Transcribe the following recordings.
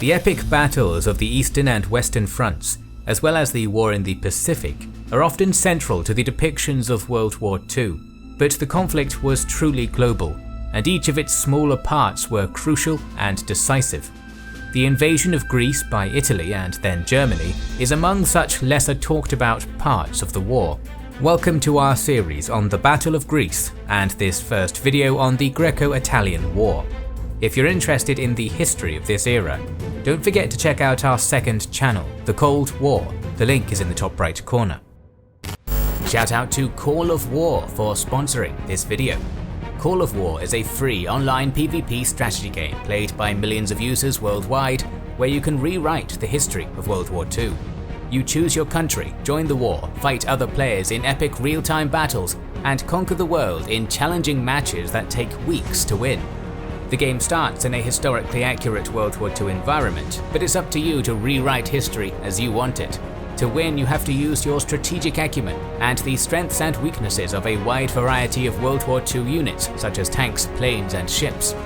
The epic battles of the Eastern and Western fronts, as well as the war in the Pacific, are often central to the depictions of World War II, but the conflict was truly global, and each of its smaller parts were crucial and decisive. The invasion of Greece by Italy and then Germany is among such lesser talked about parts of the war. Welcome to our series on the Battle of Greece and this first video on the Greco-Italian War. If you're interested in the history of this era, don't forget to check out our second channel, The Cold War. The link is in the top right corner. Shout out to Call of War for sponsoring this video. Call of War is a free online PvP strategy game played by millions of users worldwide, where you can rewrite the history of World War II. You choose your country, join the war, fight other players in epic real-time battles, and conquer the world in challenging matches that take weeks to win. The game starts in a historically accurate World War II environment, but it's up to you to rewrite history as you want it. To win, you have to use your strategic acumen and the strengths and weaknesses of a wide variety of World War II units such as tanks, planes and ships.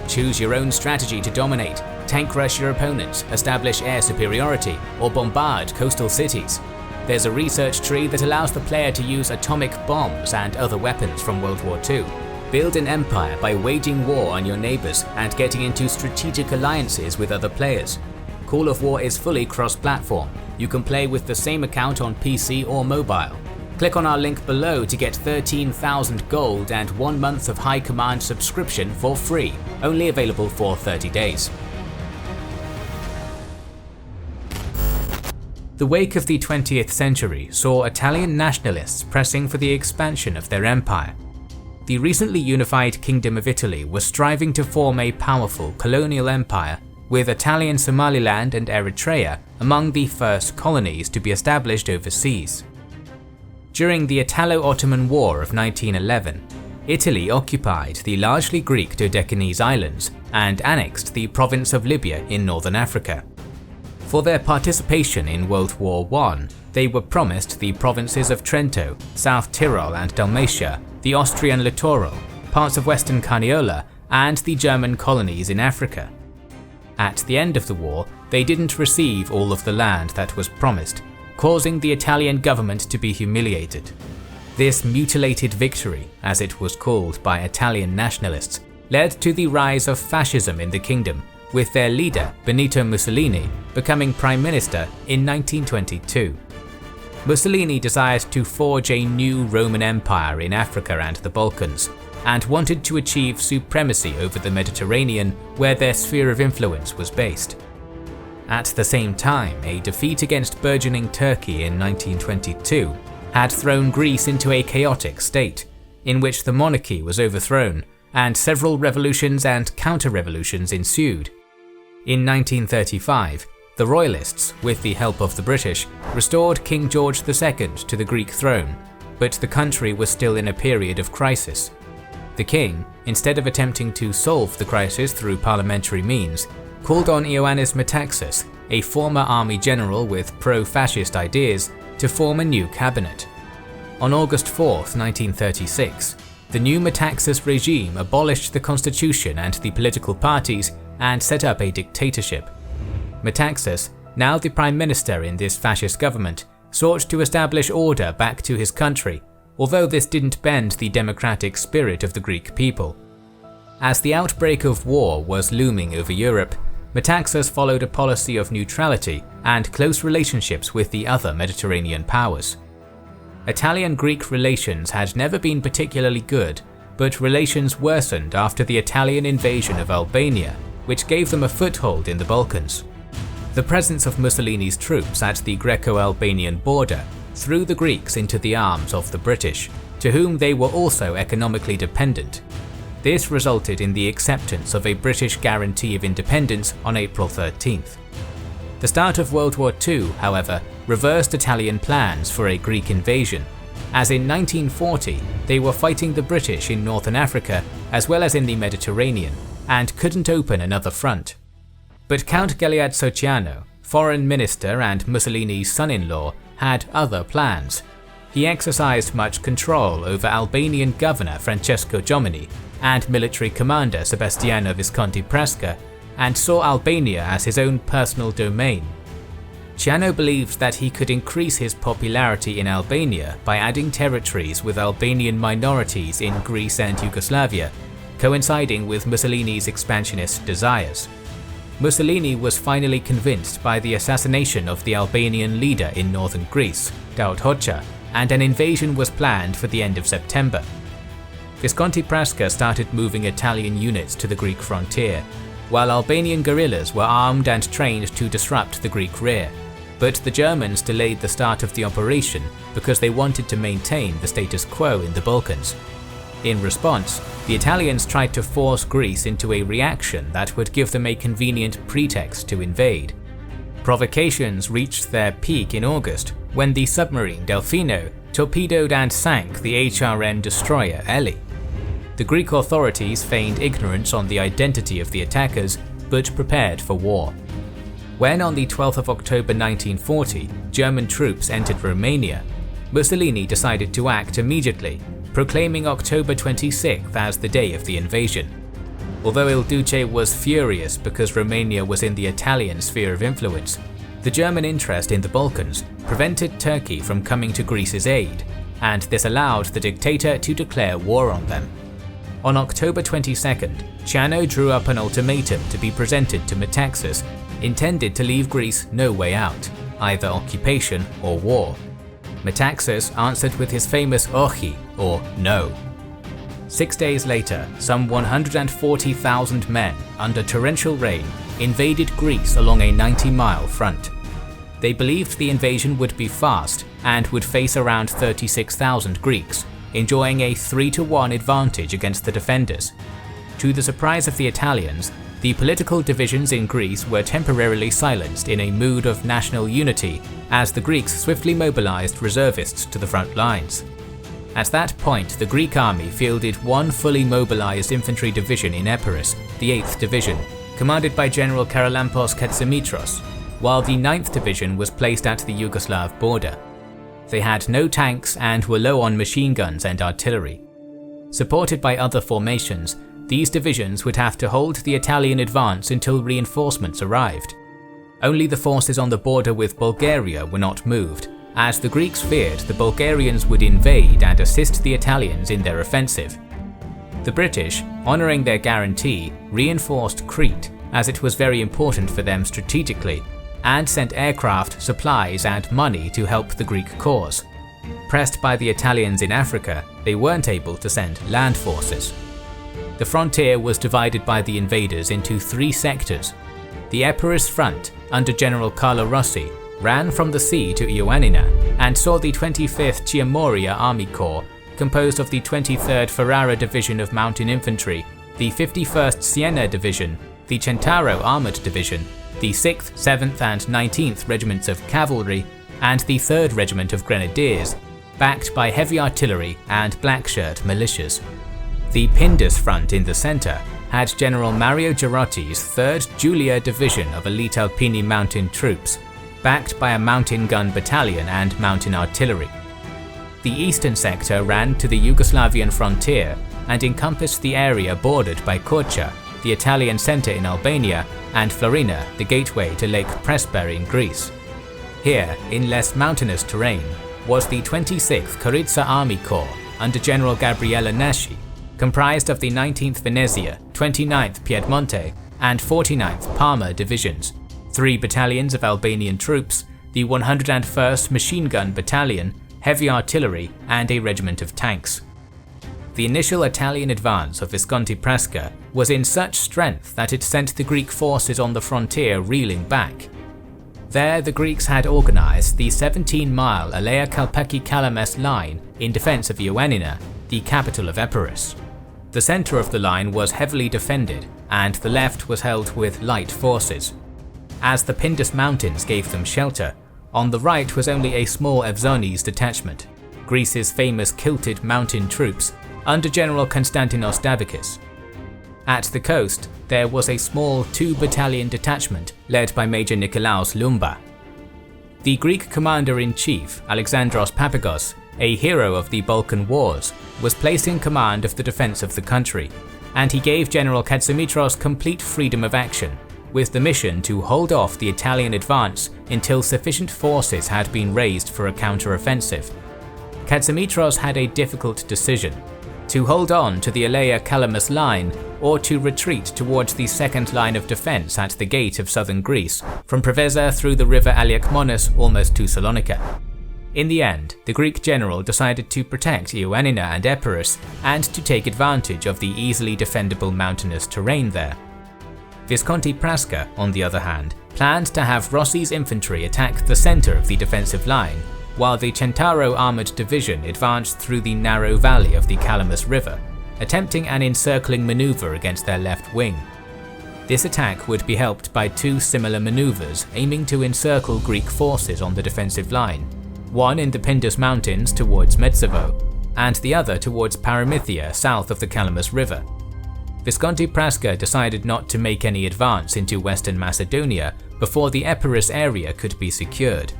Choose your own strategy to dominate, tank rush your opponents, establish air superiority, or bombard coastal cities. There's a research tree that allows the player to use atomic bombs and other weapons from World War II. Build an empire by waging war on your neighbors and getting into strategic alliances with other players. Call of War is fully cross-platform. You can play with the same account on PC or mobile. Click on our link below to get 13,000 gold and 1 month of High Command subscription for free, only available for 30 days. The wake of the 20th century saw Italian nationalists pressing for the expansion of their empire. The recently unified Kingdom of Italy was striving to form a powerful colonial empire, with Italian Somaliland and Eritrea among the first colonies to be established overseas. During the Italo-Ottoman War of 1911, Italy occupied the largely Greek Dodecanese islands and annexed the province of Libya in northern Africa. For their participation in World War I, they were promised the provinces of Trento, South Tyrol and Dalmatia, the Austrian littoral, parts of western Carniola, and the German colonies in Africa. At the end of the war, they didn't receive all of the land that was promised, causing the Italian government to be humiliated. This mutilated victory, as it was called by Italian nationalists, led to the rise of fascism in the kingdom, with their leader, Benito Mussolini, becoming prime minister in 1922. Mussolini desired to forge a new Roman Empire in Africa and the Balkans, and wanted to achieve supremacy over the Mediterranean, where their sphere of influence was based. At the same time, a defeat against burgeoning Turkey in 1922 had thrown Greece into a chaotic state, in which the monarchy was overthrown, and several revolutions and counter-revolutions ensued. In 1935, the Royalists, with the help of the British, restored King George II to the Greek throne, but the country was still in a period of crisis. The king, instead of attempting to solve the crisis through parliamentary means, called on Ioannis Metaxas, a former army general with pro-fascist ideas, to form a new cabinet. On August 4, 1936, the new Metaxas regime abolished the constitution and the political parties and set up a dictatorship. Metaxas, now the prime minister in this fascist government, sought to establish order back to his country, although this didn't bend the democratic spirit of the Greek people. As the outbreak of war was looming over Europe, Metaxas followed a policy of neutrality and close relationships with the other Mediterranean powers. Italian-Greek relations had never been particularly good, but relations worsened after the Italian invasion of Albania, which gave them a foothold in the Balkans. The presence of Mussolini's troops at the Greco-Albanian border threw the Greeks into the arms of the British, to whom they were also economically dependent. This resulted in the acceptance of a British guarantee of independence on April 13th. The start of World War II, however, reversed Italian plans for a Greek invasion, as in 1940 they were fighting the British in northern Africa as well as in the Mediterranean, and couldn't open another front. But Count Galeazzo, foreign minister and Mussolini's son-in-law, had other plans. He exercised much control over Albanian governor Francesco Jomini and military commander Sebastiano Visconti Presca, and saw Albania as his own personal domain. Ciano believed that he could increase his popularity in Albania by adding territories with Albanian minorities in Greece and Yugoslavia, coinciding with Mussolini's expansionist desires. Mussolini was finally convinced by the assassination of the Albanian leader in northern Greece, Daud Hoxha, and an invasion was planned for the end of September. Visconti Prasca started moving Italian units to the Greek frontier, while Albanian guerrillas were armed and trained to disrupt the Greek rear. But the Germans delayed the start of the operation because they wanted to maintain the status quo in the Balkans. In response, the Italians tried to force Greece into a reaction that would give them a convenient pretext to invade. Provocations reached their peak in August when the submarine Delfino torpedoed and sank the HRN destroyer Eli. The Greek authorities feigned ignorance on the identity of the attackers, but prepared for war. When on the 12th of October 1940, German troops entered Romania, Mussolini decided to act immediately, proclaiming October 26th as the day of the invasion. Although Il Duce was furious because Romania was in the Italian sphere of influence, the German interest in the Balkans prevented Turkey from coming to Greece's aid, and this allowed the dictator to declare war on them. On October 22nd, Ciano drew up an ultimatum to be presented to Metaxas, intended to leave Greece no way out, either occupation or war. Metaxas answered with his famous "όχι," or no. 6 days later, some 140,000 men, under torrential rain, invaded Greece along a 90-mile front. They believed the invasion would be fast and would face around 36,000 Greeks, enjoying a 3-to-1 advantage against the defenders. To the surprise of the Italians, the political divisions in Greece were temporarily silenced in a mood of national unity as the Greeks swiftly mobilized reservists to the front lines. At that point, the Greek army fielded one fully mobilized infantry division in Epirus, the 8th Division, commanded by General Charalampos Katsimitros, while the 9th Division was placed at the Yugoslav border. They had no tanks and were low on machine guns and artillery. Supported by other formations, these divisions would have to hold the Italian advance until reinforcements arrived. Only the forces on the border with Bulgaria were not moved, as the Greeks feared the Bulgarians would invade and assist the Italians in their offensive. The British, honouring their guarantee, reinforced Crete, as it was very important for them strategically, and sent aircraft, supplies and money to help the Greek cause. Pressed by the Italians in Africa, they weren't able to send land forces. The frontier was divided by the invaders into 3 sectors. The Epirus front, under General Carlo Rossi, ran from the sea to Ioannina and saw the 25th Chiamoria Army Corps, composed of the 23rd Ferrara Division of Mountain Infantry, the 51st Siena Division, the Centauro Armoured Division, the 6th, 7th and 19th Regiments of Cavalry, and the 3rd Regiment of Grenadiers, backed by heavy artillery and black-shirt militias. The Pindus front in the centre had General Mario Girotti's 3rd Giulia Division of elite Alpini mountain troops, backed by a mountain gun battalion and mountain artillery. The eastern sector ran to the Yugoslavian frontier and encompassed the area bordered by Korca, the Italian centre in Albania, and Florina, the gateway to Lake Prespa in Greece. Here, in less mountainous terrain, was the 26th Korica Army Corps under General Gabriele Nasci, comprised of the 19th Venezia, 29th Piedmonte, and 49th Parma divisions, 3 battalions of Albanian troops, the 101st Machine Gun Battalion, heavy artillery, and a regiment of tanks. The initial Italian advance of Visconti Prasca was in such strength that it sent the Greek forces on the frontier reeling back. There, the Greeks had organized the 17-mile Alea Kalpaki Kalames line in defense of Ioannina, the capital of Epirus. The center of the line was heavily defended, and the left was held with light forces. As the Pindus Mountains gave them shelter, on the right was only a small Evzonis detachment, Greece's famous kilted mountain troops, under General Konstantinos Davakis. At the coast, there was a small 2-battalion detachment led by Major Nikolaos Lumba. The Greek commander-in-chief, Alexandros Papagos, a hero of the Balkan Wars, was placed in command of the defense of the country, and he gave General Katsimitros complete freedom of action, with the mission to hold off the Italian advance until sufficient forces had been raised for a counter-offensive. Katsimitros had a difficult decision: to hold on to the Elea-Calamus line or to retreat towards the second line of defence at the gate of southern Greece, from Preveza through the river Aliakmonas almost to Salonika. In the end, the Greek general decided to protect Ioannina and Epirus and to take advantage of the easily defendable mountainous terrain there. Visconti Prasca, on the other hand, planned to have Rossi's infantry attack the centre of the defensive line, while the Centaro armoured division advanced through the narrow valley of the Calamus River, attempting an encircling manoeuvre against their left wing. This attack would be helped by two similar manoeuvres aiming to encircle Greek forces on the defensive line, one in the Pindus Mountains towards Metsovo, and the other towards Paramythia south of the Calamus River. Visconti Prasca decided not to make any advance into western Macedonia before the Epirus area could be secured.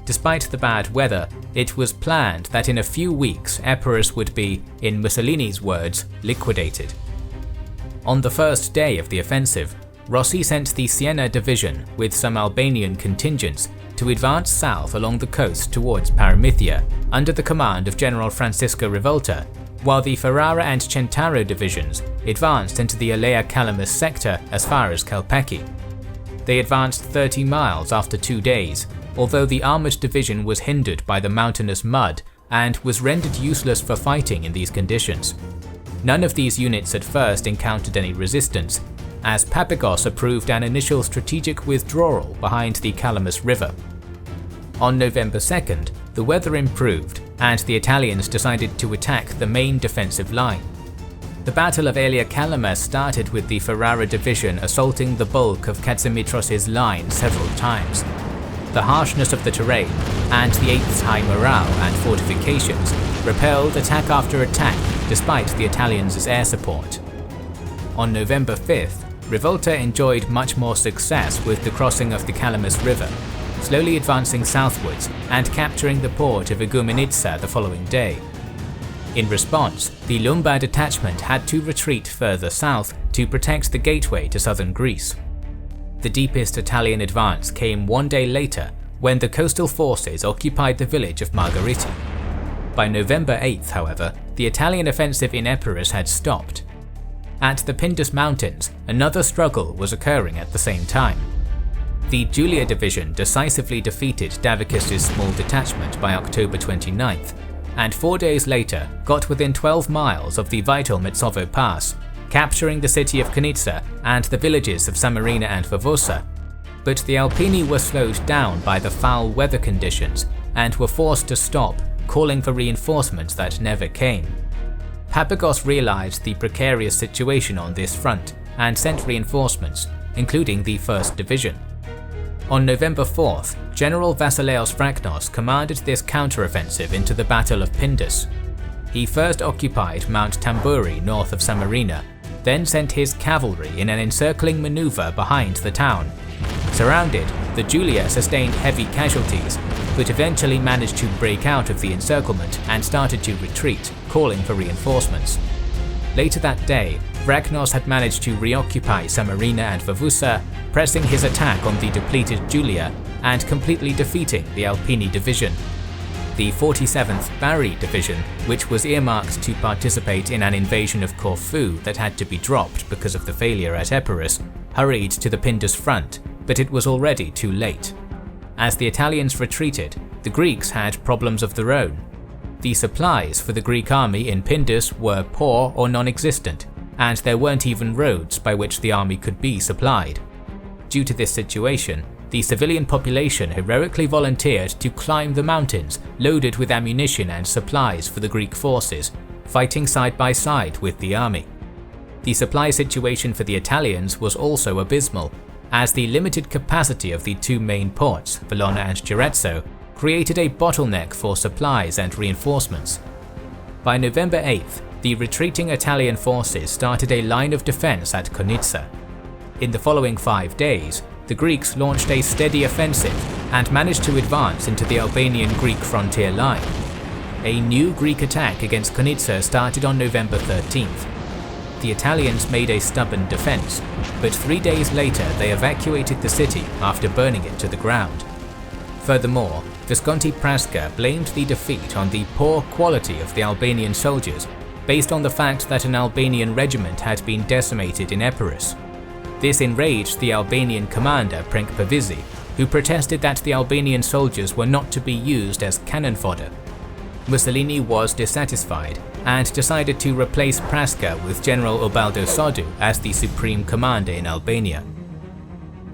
Despite the bad weather, it was planned that in a few weeks Epirus would be, in Mussolini's words, liquidated. On the first day of the offensive, Rossi sent the Siena division with some Albanian contingents to advance south along the coast towards Paramythia under the command of General Francisco Rivolta, while the Ferrara and Centaro divisions advanced into the Elea-Calamus sector as far as Kalpeki. They advanced 30 miles after 2 days, although the armoured division was hindered by the mountainous mud and was rendered useless for fighting in these conditions. None of these units at first encountered any resistance, as Papagos approved an initial strategic withdrawal behind the Calamus River. On November 2nd, the weather improved and the Italians decided to attack the main defensive line. The Battle of Elea-Calamus started with the Ferrara division assaulting the bulk of Katsimitros' line several times. The harshness of the terrain and the 8th's high morale and fortifications repelled attack after attack despite the Italians' air support. On November 5th, Rivolta enjoyed much more success with the crossing of the Calamus River, slowly advancing southwards and capturing the port of Igoumenitsa the following day. In response, the Lumba detachment had to retreat further south to protect the gateway to southern Greece. The deepest Italian advance came 1 day later when the coastal forces occupied the village of Margariti. By November 8th, however, the Italian offensive in Epirus had stopped. At the Pindus Mountains, another struggle was occurring at the same time. The Julia division decisively defeated Davicus' small detachment by October 29th, and 4 days later got within 12 miles of the vital Metsovo Pass, capturing the city of Konitsa and the villages of Samarina and Vavosa. But the Alpini were slowed down by the foul weather conditions and were forced to stop, calling for reinforcements that never came. Papagos realized the precarious situation on this front and sent reinforcements, including the 1st Division. On November 4th, General Vasileios Vraknos commanded this counteroffensive into the Battle of Pindus. He first occupied Mount Tamburi north of Samarina, then sent his cavalry in an encircling maneuver behind the town. Surrounded, the Julia sustained heavy casualties, but eventually managed to break out of the encirclement and started to retreat, calling for reinforcements. Later that day, Vraknos had managed to reoccupy Samarina and Vavusa, pressing his attack on the depleted Julia and completely defeating the Alpini division. The 47th Bari division, which was earmarked to participate in an invasion of Corfu that had to be dropped because of the failure at Epirus, hurried to the Pindus front, but it was already too late. As the Italians retreated, the Greeks had problems of their own. The supplies for the Greek army in Pindus were poor or non-existent, and there weren't even roads by which the army could be supplied. Due to this situation, the civilian population heroically volunteered to climb the mountains loaded with ammunition and supplies for the Greek forces, fighting side by side with the army. The supply situation for the Italians was also abysmal, as the limited capacity of the two main ports, Valona and Girezzo, created a bottleneck for supplies and reinforcements. By November 8th, the retreating Italian forces started a line of defense at Konitsa. In the following 5 days, the Greeks launched a steady offensive and managed to advance into the Albanian-Greek frontier line. A new Greek attack against Konitsa started on November 13th. the Italians made a stubborn defense, but 3 days later they evacuated the city after burning it to the ground. Furthermore, Visconti Prasca blamed the defeat on the poor quality of the Albanian soldiers, based on the fact that an Albanian regiment had been decimated in Epirus. This enraged the Albanian commander Prenk Pavizi, who protested that the Albanian soldiers were not to be used as cannon fodder. Mussolini was dissatisfied and decided to replace Prasca with General Ubaldo Sodu as the supreme commander in Albania.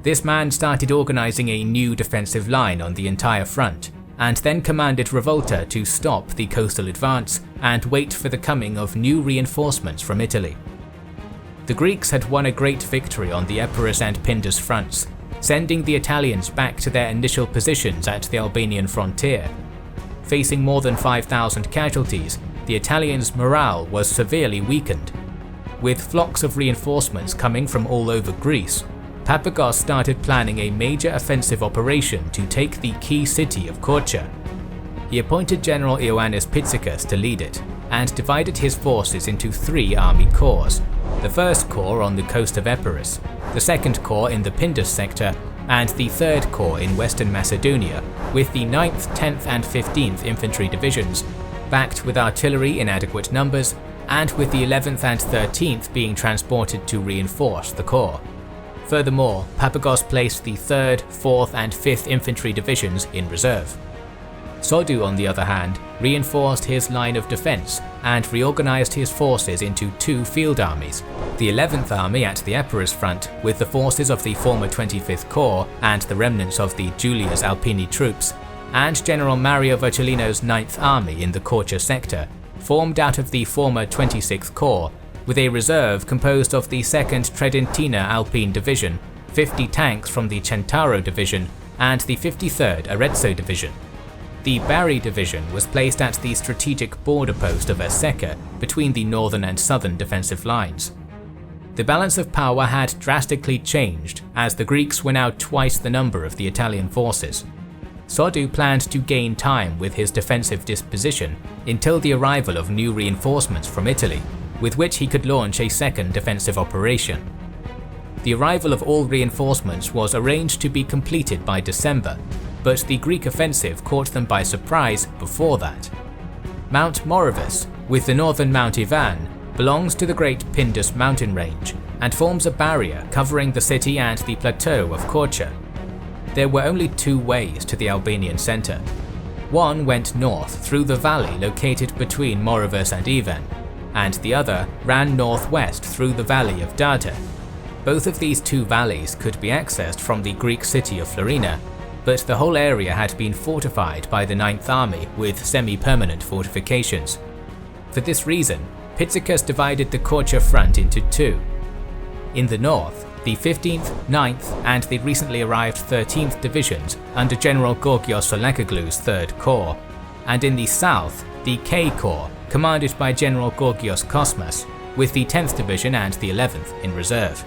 This man started organizing a new defensive line on the entire front, and then commanded Revolta to stop the coastal advance and wait for the coming of new reinforcements from Italy. The Greeks had won a great victory on the Epirus and Pindus fronts, sending the Italians back to their initial positions at the Albanian frontier. Facing more than 5,000 casualties, the Italians' morale was severely weakened. With flocks of reinforcements coming from all over Greece, Papagos started planning a major offensive operation to take the key city of Korca. He appointed General Ioannis Pitsikas to lead it, and divided his forces into 3 army corps: the 1st Corps on the coast of Epirus, the 2nd Corps in the Pindus sector, and the 3rd Corps in Western Macedonia, with the 9th, 10th and 15th Infantry Divisions, backed with artillery in adequate numbers, and with the 11th and 13th being transported to reinforce the corps. Furthermore, Papagos placed the 3rd, 4th and 5th Infantry Divisions in reserve. Sodu, on the other hand, reinforced his line of defense and reorganized his forces into 2 field armies: the 11th Army at the Epirus front with the forces of the former 25th Corps and the remnants of the Julius Alpini troops, and General Mario Vercellino's 9th Army in the Korca sector, formed out of the former 26th Corps, with a reserve composed of the 2nd Tredentina Alpine Division, 50 tanks from the Centauro Division, and the 53rd Arezzo Division. The Bari Division was placed at the strategic border post of Aseka between the northern and southern defensive lines. The balance of power had drastically changed, as the Greeks were now twice the number of the Italian forces. Sodu planned to gain time with his defensive disposition until the arrival of new reinforcements from Italy, with which he could launch a second defensive operation. The arrival of all reinforcements was arranged to be completed by December, but the Greek offensive caught them by surprise before that. Mount Moravus, with the northern Mount Ivan, belongs to the Great Pindus mountain range and forms a barrier covering the city and the plateau of Korca. There were only 2 ways to the Albanian center. One went north through the valley located between Moravus and Ivan, and the other ran northwest through the valley of Data. Both of these 2 valleys could be accessed from the Greek city of Florina, but the whole area had been fortified by the 9th Army with semi-permanent fortifications. For this reason, Pitsikas divided the Korca front into 2. In the north, the 15th, 9th and the recently arrived 13th Divisions under General Gorgios Solakoglu's 3rd Corps, and in the south, the K Corps, commanded by General Gorgios Kosmas, with the 10th Division and the 11th in reserve.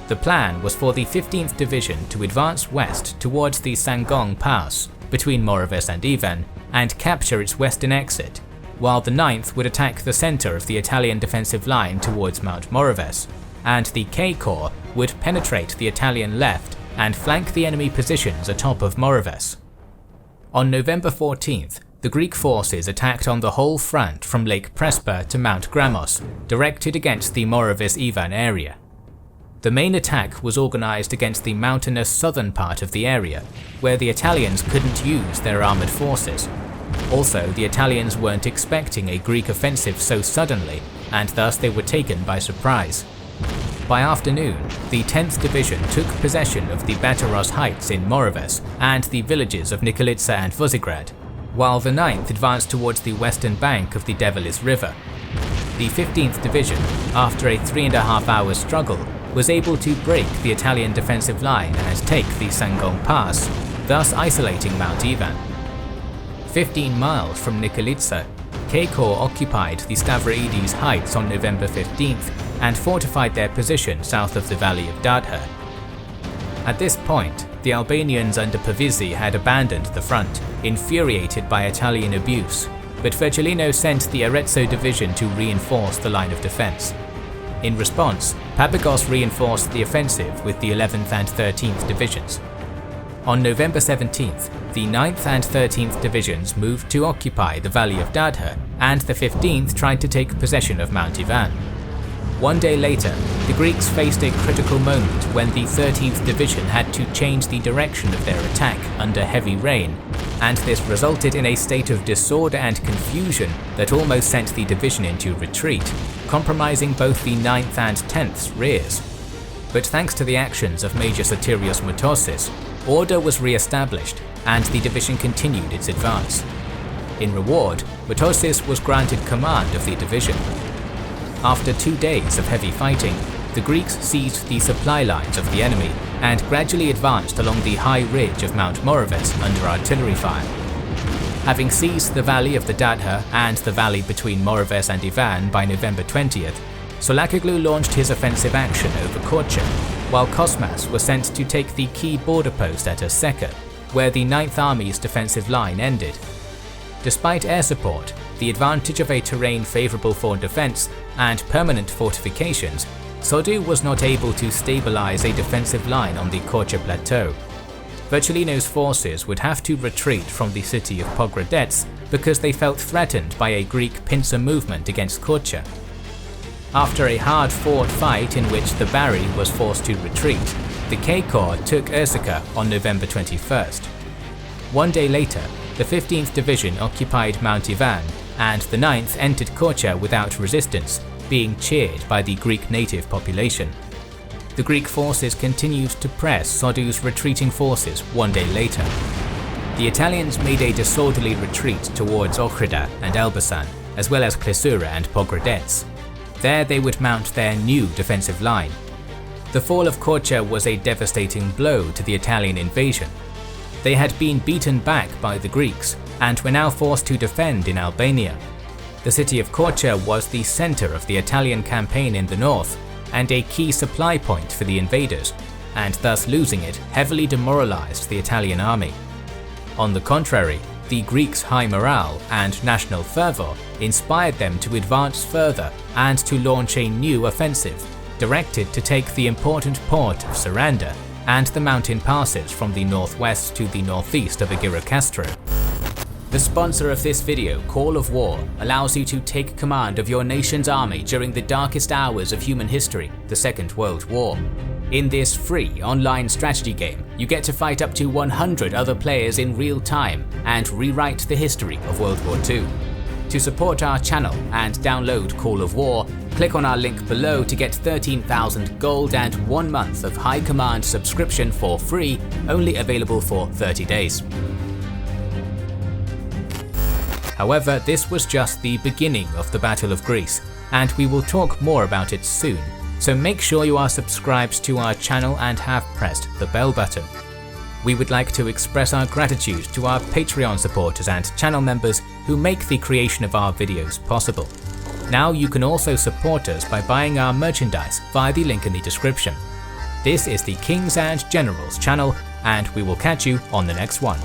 The plan was for the 15th Division to advance west towards the Sangong Pass between Moravus and Ivan and capture its western exit, while the 9th would attack the center of the Italian defensive line towards Mount Moravus, and the K Corps would penetrate the Italian left and flank the enemy positions atop of Moravus. On November 14th, the Greek forces attacked on the whole front from Lake Prespa to Mount Gramos, directed against the Moravus-Ivan area. The main attack was organized against the mountainous southern part of the area, where the Italians couldn't use their armored forces. Also, the Italians weren't expecting a Greek offensive so suddenly, and thus they were taken by surprise. By afternoon, the 10th Division took possession of the Bataros Heights in Moravus and the villages of Nikolica and Vozigrad, while the 9th advanced towards the western bank of the Develis River. The 15th Division, after a 3.5 hour struggle, was able to break the Italian defensive line and take the Sangong Pass, thus isolating Mount Ivan. 15 miles from Nikolica, K Corps occupied the Stavroides Heights on November 15th and fortified their position south of the valley of Dadha. At this point, the Albanians under Pavizi had abandoned the front, infuriated by Italian abuse, but Vercellino sent the Arezzo division to reinforce the line of defense. In response, Papagos reinforced the offensive with the 11th and 13th Divisions. On November 17th, the 9th and 13th Divisions moved to occupy the Valley of Dadha, and the 15th tried to take possession of Mount Ivan. One day later, the Greeks faced a critical moment when the 13th Division had to change the direction of their attack under heavy rain, and this resulted in a state of disorder and confusion that almost sent the division into retreat, compromising both the 9th and 10th's rears. But thanks to the actions of Major Sotirios Moutosis, order was re-established and the division continued its advance. In reward, Moutosis was granted command of the division. After 2 days of heavy fighting, the Greeks seized the supply lines of the enemy and gradually advanced along the high ridge of Mount Moraves under artillery fire. Having seized the valley of the Dadha and the valley between Moraves and Ivan by November 20th, Solakoglu launched his offensive action over Korca, while Cosmas was sent to take the key border post at Aseka, where the 9th Army's defensive line ended. Despite air support, the advantage of a terrain favourable for defence and permanent fortifications, Sodu was not able to stabilise a defensive line on the Korca plateau. Vercellino's forces would have to retreat from the city of Pogradets because they felt threatened by a Greek pincer movement against Korca. After a hard-fought fight in which the Bari was forced to retreat, the K-Corps took Ursika on November 21st. 1 day later, the 15th Division occupied Mount Ivan, and the 9th entered Korca without resistance, being cheered by the Greek native population. The Greek forces continued to press Sodu's retreating forces 1 day later. The Italians made a disorderly retreat towards Ochrida and Elbasan, as well as Klissura and Pogradets. There they would mount their new defensive line. The fall of Korca was a devastating blow to the Italian invasion. They had been beaten back by the Greeks and were now forced to defend in Albania. The city of Korca was the center of the Italian campaign in the north and a key supply point for the invaders, and thus losing it heavily demoralized the Italian army. On the contrary, the Greeks' high morale and national fervor inspired them to advance further and to launch a new offensive, directed to take the important port of Saranda and the mountain passes from the northwest to the northeast of Agira Castro. The sponsor of this video, Call of War, allows you to take command of your nation's army during the darkest hours of human history, the Second World War. In this free online strategy game, you get to fight up to 100 other players in real time and rewrite the history of World War II. To support our channel and download Call of War, click on our link below to get 13,000 gold and 1 month of High Command subscription for free, only available for 30 days. However, this was just the beginning of the Battle of Greece, and we will talk more about it soon, so make sure you are subscribed to our channel and have pressed the bell button. We would like to express our gratitude to our Patreon supporters and channel members who make the creation of our videos possible. Now you can also support us by buying our merchandise via the link in the description. This is the Kings and Generals channel, and we will catch you on the next one.